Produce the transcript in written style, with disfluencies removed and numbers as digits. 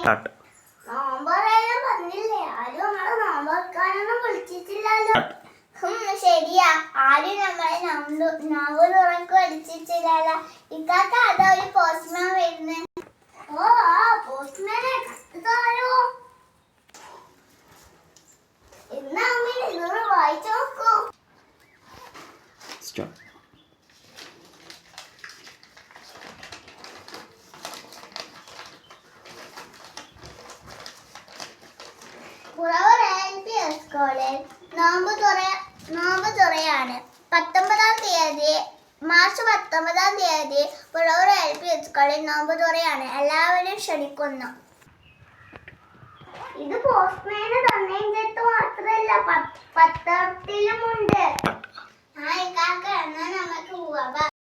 Start. ശരിയാ, ആരും നമ്മളെ നോമ്പ് തുറക്ക് പഠിച്ചിട്ടില്ലല്ലോ. ഇക്കാക്ക അതാ ഒരു പോസ്റ്റ്മാൻ വരുന്നേ. ഓ ആ പോസ്റ്റ്മാനെ കത്തിതാരോ. എന്നാ അമ്മ ഇതൊന്ന് വായിച്ചു നോക്കൂ. പുറവൂർ LP സ്കൂളിൽ നോമ്പ് തുറയാണ്. 19-ാം തീയതി, മാർച്ച് 19-ാം തീയതി പുറവൂർ LP സ്കൂളിൽ നോമ്പ് തുറയാണ്. എല്ലാവരും ക്ഷണിക്കുന്നു. ഇത് പോസ്റ്റ്മാന് തന്നേം ചേർത്ത് മാത്രല്ല, പത്രത്തിലുമുണ്ട്.